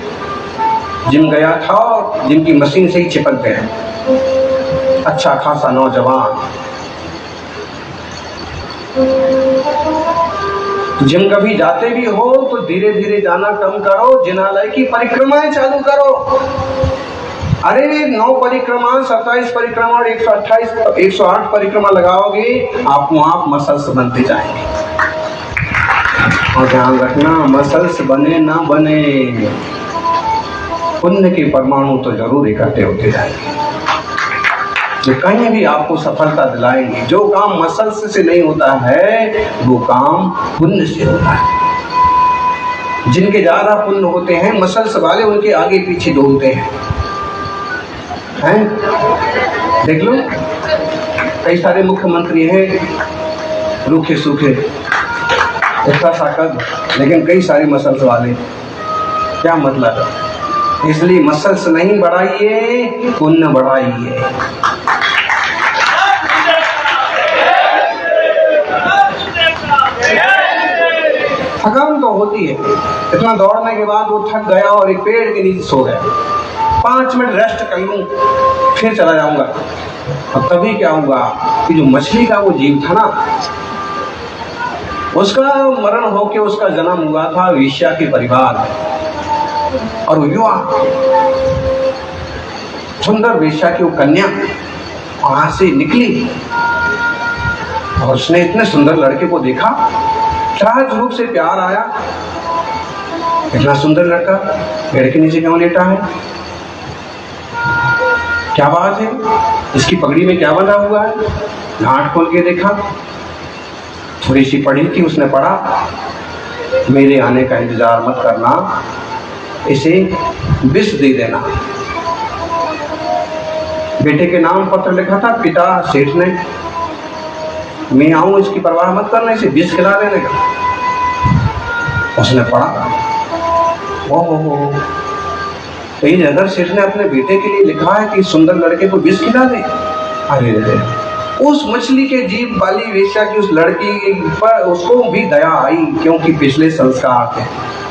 जिम गया था और जिम की मशीन से ही चिपक गया, अच्छा खासा नौजवान। जिम कभी जाते भी हो तो धीरे धीरे जाना कम करो, जिनालय की परिक्रमाएं चालू करो। अरे 9 परिक्रमा, 27 परिक्रमा और 128, 108 परिक्रमा लगाओगे, आप मसल्स बनते जाएंगे। और ध्यान रखना, मसल्स बने ना बने, पुण्य के परमाणु तो जरूर इकट्ठे होते जाएंगे, जो कहीं भी आपको सफलता दिलाएंगे। जो काम मसल्स से नहीं होता है, वो काम पुण्य से होता है। जिनके ज्यादा पुण्य होते हैं, मसल्स वाले उनके आगे पीछे दौड़ते हैं। देख लो, कई सारे मुख्यमंत्री हैं रूखे सूखे, इतना ताकत, लेकिन कई सारे मसल्स वाले। क्या मतलब? इसलिए मसल्स नहीं बढ़ाइए, पुण्य बढ़ाइए। थकान तो होती है, इतना दौड़ने के बाद वो थक गया और एक पेड़ के नीचे सो गया। 5 मिनट रेस्ट कर लूं, फिर चला जाऊंगा। अब तभी क्या हुआ कि जो मछली का वो जीव था ना, उसका मरण होके उसका जन्म हुआ था वेश्या के परिवार में। और युवा सुंदर वेश्या की वो कन्या वहां से निकली और उसने इतने सुंदर लड़के को देखा, सहज रूप से प्यार आया। इतना सुंदर लड़का पेड़ के नीचे क्यों लेटा है? क्या बात है? इसकी पगड़ी में क्या बंधा हुआ है? घाट खोल के देखा, थोड़ी सी पढ़ी थी, उसने पढ़ा, मेरे आने का इंतजार मत करना, इसे विष दे देना। बेटे के नाम पत्र लिखा था पिता सेठ ने, मैं आऊं इसकी परवाह मत करना, इसे विष खिला देने का। उसने पढ़ा, ओहो, तो ये अगर सेठ ने अपने बेटे के लिए लिखा है कि सुंदर लड़के को विष खिला दे। अरे उस मछली के जीभ वाली वेश्या की उस लड़की पर उसको भी दया आई, क्योंकि पिछले संस्कार थे।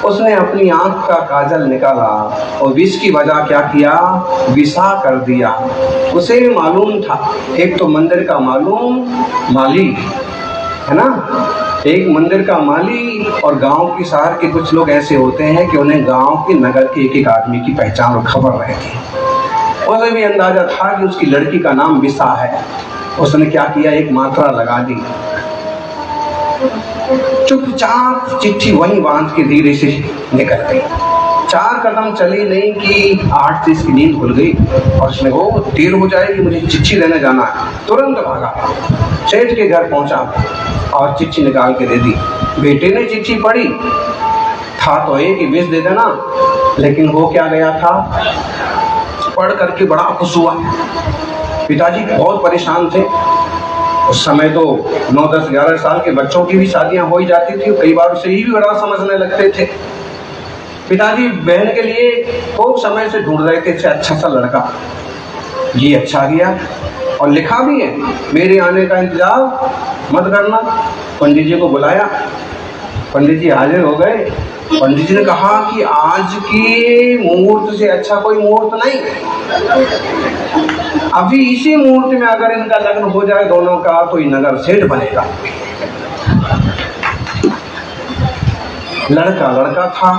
उसने अपनी आंख का काजल निकाला और विष की वजह क्या किया? विषा कर दिया। उसे मालूम था, एक तो मंदिर का माली है ना, एक मंदिर का माली, और गांव की शहर के कुछ लोग ऐसे होते हैं कि उन्हें गांव के नगर के एक आदमी की पहचान और खबर रहती। उसे भी अंदाजा था कि उसकी लड़की का नाम विषा है। उसने क्या किया? एक मात्रा लगा दी चुपचाप चिट्ठी वहीं बांध के धीरे से निकल गई। 4 कदम चली नहीं कि 8 से इसकी नींद खुल गई और उसने वो देर हो जाएगी, मुझे चिट्ठी देने जाना है। तुरंत भागा, सेठ के घर पहुंचा और चिट्ठी निकाल के दे दी। बेटे ने चिट्ठी पढ़ी, था तो एक ही 20 दे देना, लेकिन वो क्या गया था, पढ़ करके बड़ा खुश हुआ। पिताजी बहुत परेशान थे। उस समय तो 9, 10, 11 साल के बच्चों की भी शादियां हो ही जाती थी, कई बार उसे ही भी बड़ा समझने लगते थे। पिताजी बहन के लिए खूब समय से ढूंढ रहे थे अच्छा सा लड़का। ये अच्छा गया और लिखा भी है, मेरे आने का इंतजार मत करना। पंडित जी को बुलाया, पंडित जी हाजिर हो गए। पंडित जी ने कहा कि आज की मुहूर्त से अच्छा कोई मुहूर्त नहीं, अभी इसी मुहूर्त में अगर इनका लग्न हो जाए दोनों का तो ये नगर सेठ बनेगा। लड़का था,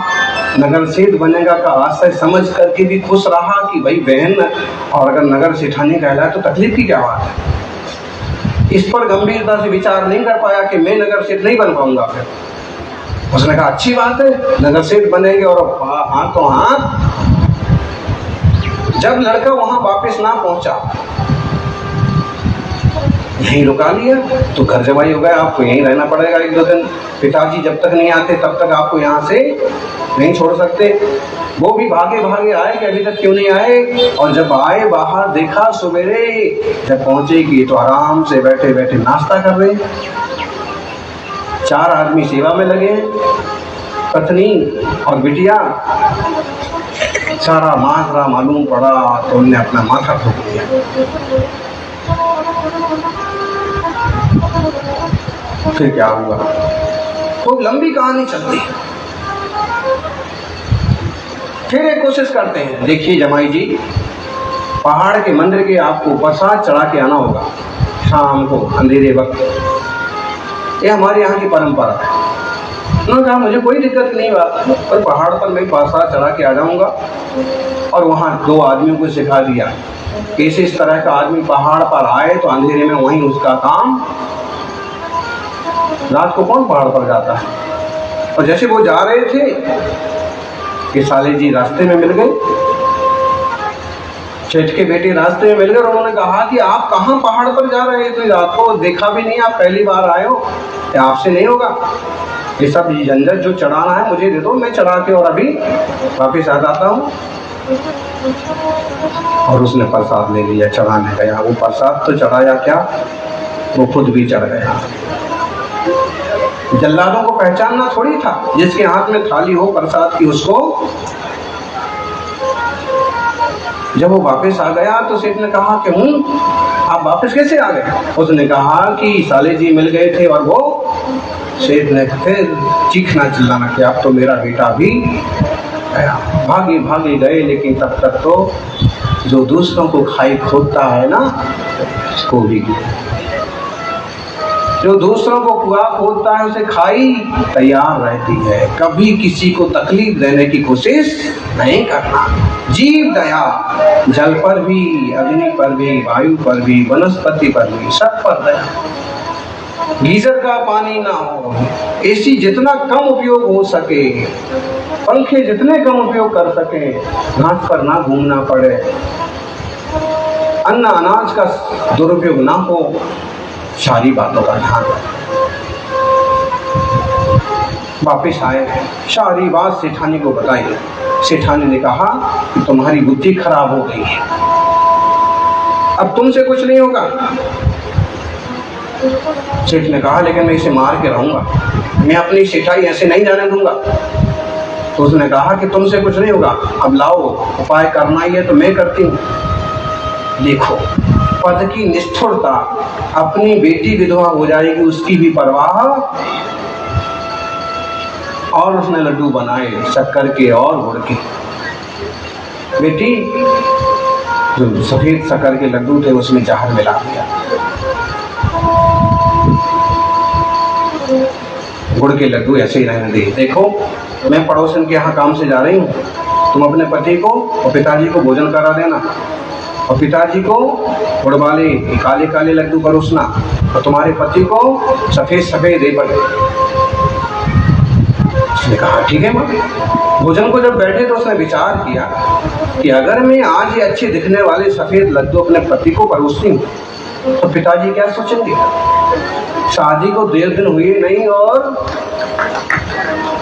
नगर सेठ बनेगा का आशय समझ करके भी खुश रहा कि भाई बहन और अगर नगर सेठानी कहलाए तो तकलीफ की क्या बात है। इस पर गंभीरता से विचार नहीं कर पाया कि मैं नगर सेठ नहीं बन पाऊंगा। फिर उसने कहा अच्छी बात है, नगर सेठ बनेंगे और हाथों हाथ। जब लड़का वहां वापस ना पहुंचा, यहीं रुका लिया तो घर जमाई हो गया, आपको यहीं रहना पड़ेगा 1-2 दिन। पिताजी जब तक नहीं आते तब तक आपको यहाँ से नहीं छोड़ सकते। वो भी भागे भागे आए कि अभी तक क्यों नहीं आए, और जब आए बाहर देखा सवेरे जब पहुंचे कि तो आराम से बैठे बैठे नाश्ता कर रहे। 4 आदमी सेवा में लगे, पत्नी और बिटिया। सारा माजरा मालूम पड़ा तो उन्होंने अपना माथा ठोक दिया। फिर क्या हुआ, तो लंबी कहानी चलती। फिर एक कोशिश करते हैं, देखिए जमाई जी, पहाड़ के मंदिर के आपको प्रसाद चढ़ा के आना होगा शाम को अंधेरे वक्त। ये हमारे यहाँ की परंपरा है। उन्होंने कहा मुझे कोई दिक्कत नहीं बात, पर पहाड़ पर मैं प्रसाद चढ़ा के आ जाऊँगा। और वहाँ 2 आदमियों को सिखा दिया कि इस तरह का आदमी पहाड़ पर आए तो अंधेरे में वहीं उसका काम। रात को कौन पहाड़ पर जाता है। और जैसे वो जा रहे थे कि साले जी रास्ते में मिल गए, सेठ के बेटे रास्ते में मिल गए। उन्होंने कहा कि आप कहाँ पहाड़ पर जा रहे हैं, तो रात को देखा भी नहीं, आप पहली बार आए हो, क्या आपसे नहीं होगा। ये सब झंझट जो चढ़ाना है मुझे दे दो, मैं चढ़ा के और अभी वापिस आ जाता हूँ। और उसने प्रसाद ले लिया, चढ़ाने गया। वो प्रसाद तो चढ़ाया क्या, वो खुद भी चढ़ गया। जल्लादों को पहचानना थोड़ी था, जिसके हाथ में थाली हो प्रसाद की उसको। जब वो वापस आ गया तो सेठ ने कहा कि आप वापस कैसे आ गए। उसने कहा कि साले जी मिल गए थे और वो। सेठ ने फिर चीखना चिल्लाना कि अब तो मेरा बेटा भी गया। भागे भागे गए, लेकिन तब तक तो जो दूसरों को खाई खोदता है ना, उसको भी जो दूसरों को कुआ खोदता है उसे खाई तैयार रहती है। कभी किसी को तकलीफ देने की कोशिश नहीं करना। जीव दया, जल पर भी, अग्नि पर भी, वायु पर भी, वनस्पति पर भी, सब पर दया। गीजर का पानी ना हो, एसी जितना कम उपयोग हो सके, पंखे जितने कम उपयोग कर सके, घास पर ना घूमना पड़े, अन्न अनाज का दुरुपयोग ना हो, सारी बातों का ध्यान। वापिस आए, सारी बात सेठानी को बताई। सेठानी ने कहा कि तुम्हारी बुद्धि खराब हो गई है, अब तुमसे कुछ नहीं होगा। सेठ ने कहा लेकिन मैं इसे मार के रहूंगा, मैं अपनी सेठाई ऐसे नहीं जाने दूंगा। तो उसने कहा कि तुमसे कुछ नहीं होगा, अब लाओ उपाय करना ही है तो मैं करती हूँ। देखो पद की निष्ठुरता, अपनी बेटी विधवा हो जाएगी उसकी भी परवाह। और उसने लड्डू बनाए शक्कर के और गुड़ के। बेटी जो सफेद शक्कर के लड्डू थे उसमें जहर मिला दिया, गुड़ के लड्डू ऐसे ही रहने दे। देखो मैं पड़ोसन के यहाँ काम से जा रही हूँ, तुम अपने पति को और पिताजी को भोजन करा देना। और पिताजी को गुड़ वाले काले काले लड्डू परोसना और तुम्हारे पति को सफेद सफेद एपल। उसने कहा ठीक है माँ। भोजन को जब बैठे तो उसने विचार किया कि अगर मैं आज ये अच्छे दिखने वाले सफेद लड्डू अपने पति को परोसती हूँ तो पिताजी क्या सोचेंगे। शादी को 1.5 दिन हुए नहीं और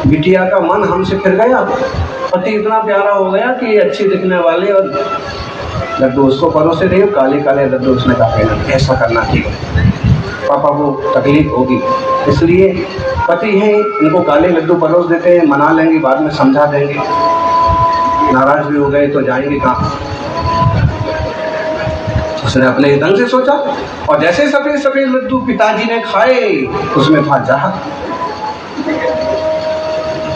बिटिया का मन हमसे फिर गया। पति इतना प्यारा हो गया कि ये अच्छे दिखने वाले और लड्डू उसको परोसे रही हो, काले काले लड्डू। उसने कहा ऐसा करना ठीक है, पापा को तकलीफ होगी, इसलिए पति हैं इनको काले लड्डू परोस देते हैं, मना लेंगे, बाद में समझा देंगे। नाराज भी हो गए तो जाएंगे कहाँ। उसने अपने ढंग से सोचा और जैसे सफेद सफेद लड्डू पिताजी ने खाए उसमें था जहर।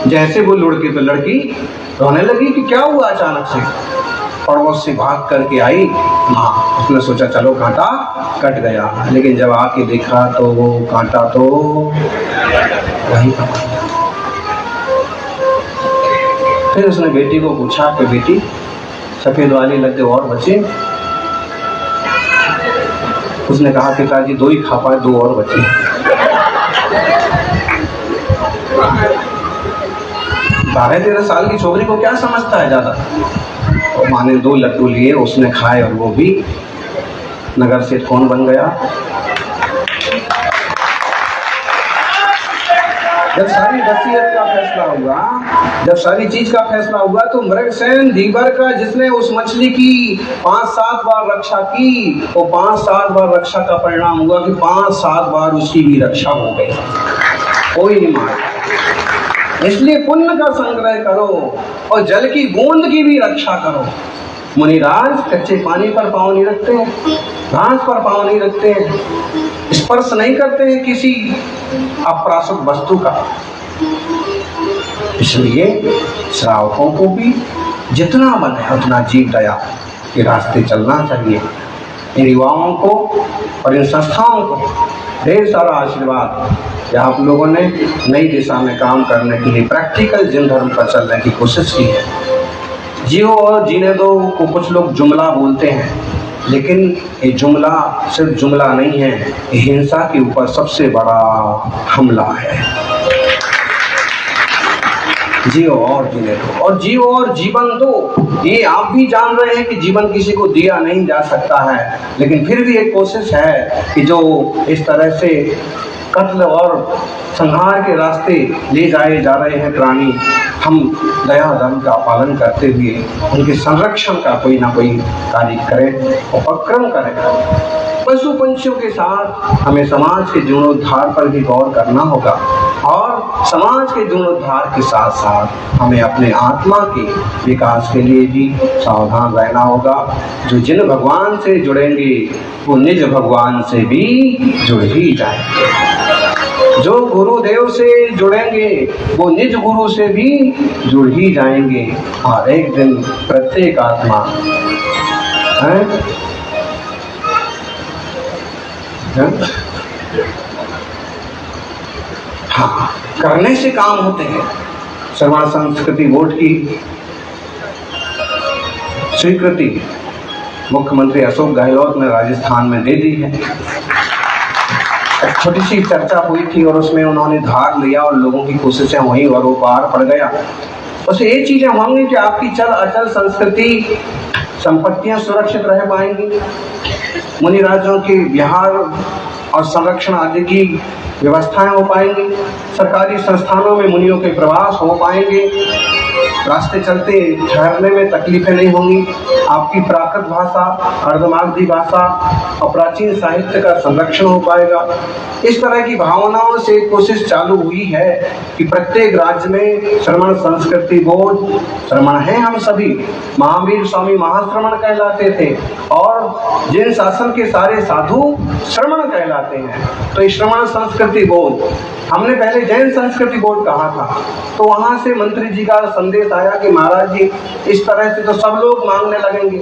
जैसे वो लुढ़की तो लड़की रोने लगी कि क्या हुआ अचानक से, और वो उससे भाग करके आई माँ। उसने सोचा चलो कांटा कट गया, लेकिन जब आके देखा तो वो कांटा तो वही था। फिर उसने बेटी को पूछा कि बेटी सफेद वाले लड्डू और बचे। उसने कहा पिताजी 2 ही खा पाए, 2 और बचे। 12-13 साल की छोकरी को क्या समझता है ज्यादा। और माँ ने 2 लड्डू लिए, उसने खाए और वो भी नगर से कौन बन गया। जब सारी वसीयत का फैसला हुआ, जब सारी चीज का फैसला हुआ तो मृगसेन धीवर का जिसने उस मछली की 5-7 बार रक्षा की, वो 5-7 बार रक्षा का परिणाम हुआ कि 5-7 बार उसकी भी रक्षा हो गई, कोई नहीं मारा। इसलिए पुण्य का संग्रह करो और जल की बूंद की भी रक्षा करो। मुनिराज कच्चे पानी पर पाँव नहीं रखते हैं, घास पर पाँव नहीं रखते हैं, स्पर्श नहीं करते हैं किसी अप्रासुक वस्तु का। इसलिए श्रावकों को भी जितना बने उतना जीव दया के रास्ते चलना चाहिए। इन युवाओं को और इन संस्थाओं को ढेर सारा आशीर्वाद कि आप लोगों ने नई दिशा में काम करने के लिए प्रैक्टिकल जिन धर्म पर चलने की कोशिश की है। जियो और जीने दो को कुछ लोग जुमला बोलते हैं, लेकिन ये जुमला सिर्फ जुमला नहीं है, ये हिंसा के ऊपर सबसे बड़ा हमला है। जियो और जीने दो और जियो और जीवन दो। ये आप भी जान रहे हैं कि जीवन किसी को दिया नहीं जा सकता है, लेकिन फिर भी एक कोशिश है कि जो इस तरह से कत्ल और संहार के रास्ते ले जाए जा रहे हैं प्राणी, हम दया धर्म का पालन करते हुए उनके संरक्षण का कोई ना कोई कार्य करें, उपक्रम करें। पशु पंछियों के साथ हमें समाज के जीर्णोद्धार पर भी गौर करना होगा और समाज के जीर्णोद्धार के साथ साथ हमें अपने आत्मा के विकास के लिए भी सावधान रहना होगा। जो जिन भगवान से जुड़ेंगे वो निज भगवान से भी जुड़ ही जाएंगे। जो गुरुदेव से जुड़ेंगे वो निज गुरु से भी जुड़ ही जाएंगे और एक दिन प्रत्येक आत्मा हाँ करने से काम होते हैं। श्रवण संस्कृति बोर्ड की स्वीकृति मुख्यमंत्री अशोक गहलोत ने राजस्थान में दे दी है। एक छोटी सी चर्चा हुई थी और उसमें उन्होंने धार लिया और लोगों की कोशिशें वहीं और वो पार पड़ गया। उससे ये चीजें होंगी कि आपकी चल अचल संस्कृति संपत्तियां सुरक्षित रह पाएंगी, मुनि राज्यों के विहार और संरक्षण आदि की व्यवस्थाएं हो पाएंगी, सरकारी संस्थानों में मुनियों के प्रवास हो पाएंगे, रास्ते चलते ठहरने में तकलीफें नहीं होंगी, आपकी प्राकृत भाषा, अर्धमागधी भाषा और प्राचीन साहित्य का संरक्षण हो पाएगा। इस तरह की भावनाओं से कोशिश चालू हुई है कि प्रत्येक राज्य में श्रमण संस्कृति बोर्ड, श्रमण हैं हम सभी, महावीर स्वामी महाश्रमण कहलाते थे और जिन शासन के सारे साधु श्रमण कहलाते हैं। तो श्रमण संस्कृति बोर्ड, हमने पहले जैन संस्कृति बोर्ड कहा था, तो वहां से मंत्री जी का संदेश आया कि महाराज जी इस तरह से तो सब लोग मांगने लगेंगे,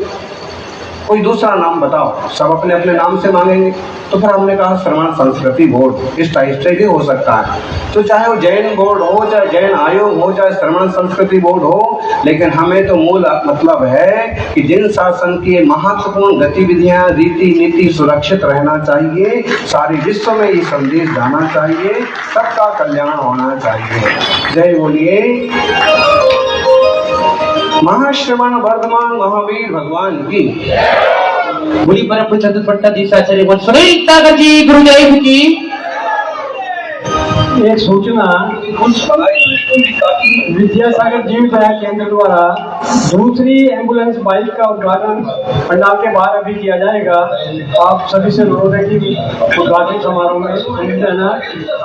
कोई दूसरा नाम बताओ, सब अपने अपने नाम से मांगेंगे। तो फिर हमने कहा श्रवण संस्कृति बोर्ड, इस टाइप से भी हो सकता है। तो चाहे वो जैन बोर्ड हो, चाहे जैन आयोग हो, चाहे श्रवण संस्कृति बोर्ड हो, लेकिन हमें तो मूल मतलब है कि जिन शासन की महत्वपूर्ण गतिविधियां, रीति नीति सुरक्षित रहना चाहिए, सारे विश्व में ये संदेश जाना चाहिए, सबका कल्याण होना चाहिए। जय बोलिए महाश्रवण वर्धमान महावीर भगवान की। बोली परम पूज्य चतुर्पट्टाधीश आचार्य वन सुनील सागर जी गुरुदेव की। एक सूचना, विद्यासागर जीव दया केंद्र द्वारा दूसरी एम्बुलेंस बाइक का उद्घाटन पंडाल के बाहर अभी किया जाएगा। आप सभी से अनुरोध है कि उद्घाटन समारोह में शामिल रहना।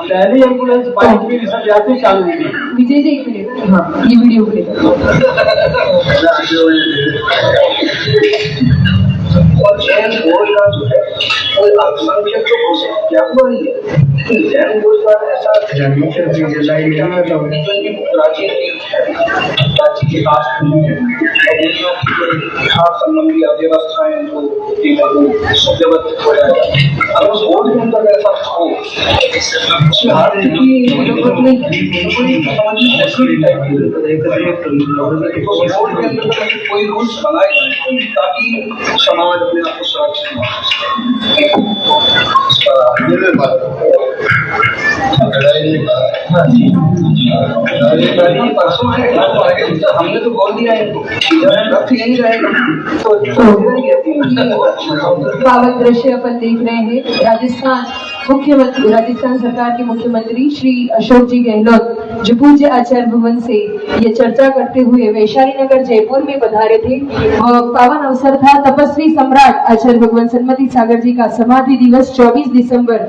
पहली एम्बुलेंस बाइक की रिसर्च यात्री चालू हुई। विजय जी एक मिनट, हाँ ये वीडियो प्ले और जैन बोर्ड का जो है कोई अल्पसंख्यक तो हो सकता क्या हुआ ही है, लेकिन जैन बोर्ड का ऐसा प्राचीन प्राचीन इतिहास इतिहास संबंधी अव्यवस्थाएं जो सुव्यवस्थित हो जाए, अगर उस बोर्ड के अंदर ऐसा हो उसमें हर की बोर्ड के अंदर कोई रूल्स बनाए जाए ताकि समाज अपने आप को सुरक्षित हमने तो बोल दिया है यही रहेगा। पावन दृश्य अपन देख रहे हैं। राजस्थान सरकार के मुख्यमंत्री श्री अशोक जी गहलोत जो पूज्य आचार्य भवन से ये चर्चा करते हुए वैशाली नगर जयपुर में पधारे थे। पावन अवसर था तपस्वी सम्राट आचार्य भगवान सन्मति सागर जी का समाधि दिवस 24 दिसंबर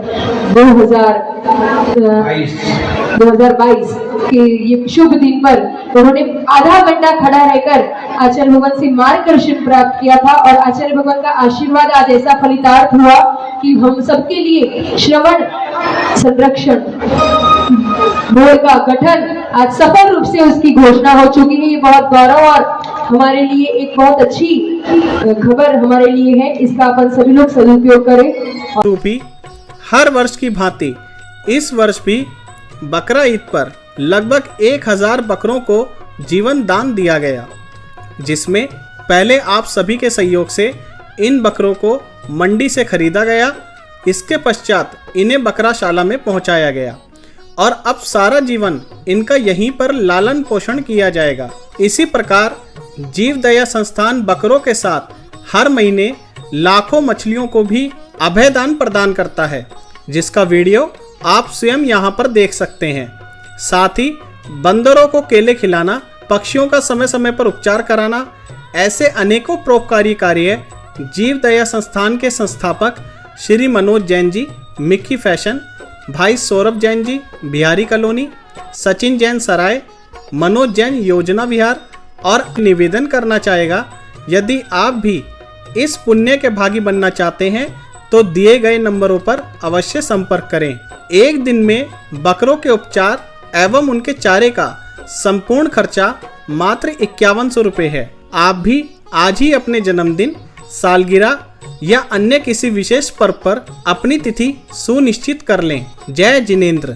2022 के ये शुभ दिन पर उन्होंने आधा घंटा खड़ा रहकर आचार्य भगवान से मार्गदर्शन प्राप्त किया था और आचार्य भगवान का आशीर्वाद आज ऐसा फलितार्थ हुआ कि हम सबके लिए श्रवण संरक्षण बोर्ड का गठन आज सफल रूप से उसकी घोषणा हो चुकी है। ये बहुत गौरव और हमारे लिए एक बहुत अच्छी खबर हमारे लिए है। इसका अपन सभी लोग सदुपयोग करें। रूपी हर वर्ष की भांति इस वर्ष भी बकरा ईद पर लगभग 1000 बकरों को जीवन दान दिया गया, जिसमें पहले आप सभी के सहयोग से इन बकरों को मंडी से खरीदा गया। इसके पश्चात इन्हें बकराशाला में पहुंचाया गया और अब सारा जीवन इनका यहीं पर लालन पोषण किया जाएगा। इसी प्रकार जीव दया संस्थान बकरों के साथ हर महीने लाखों मछलियों को भी अभयदान प्रदान करता है, जिसका वीडियो आप स्वयं यहाँ पर देख सकते हैं। साथ ही बंदरों को केले खिलाना, पक्षियों का समय समय पर उपचार कराना, ऐसे अनेकों परोपकारी कार्य जीव दया संस्थान के संस्थापक श्री मनोज जैन जी, मिक्की फैशन, भाई सौरभ जैन जी, बिहारी कॉलोनी, सचिन जैन सराय, मनोज जैन योजना विहार और निवेदन करना चाहेगा यदि आप भी इस पुण्य के भागी बनना चाहते हैं तो दिए गए नंबरों पर अवश्य संपर्क करें। एक दिन में बकरों के उपचार एवं उनके चारे का संपूर्ण खर्चा मात्र 5100 रुपये है। आप भी आज ही अपने जन्मदिन, सालगिरह या अन्य किसी विशेष पर्व पर अपनी तिथि सुनिश्चित कर लें। जय जिनेंद्र।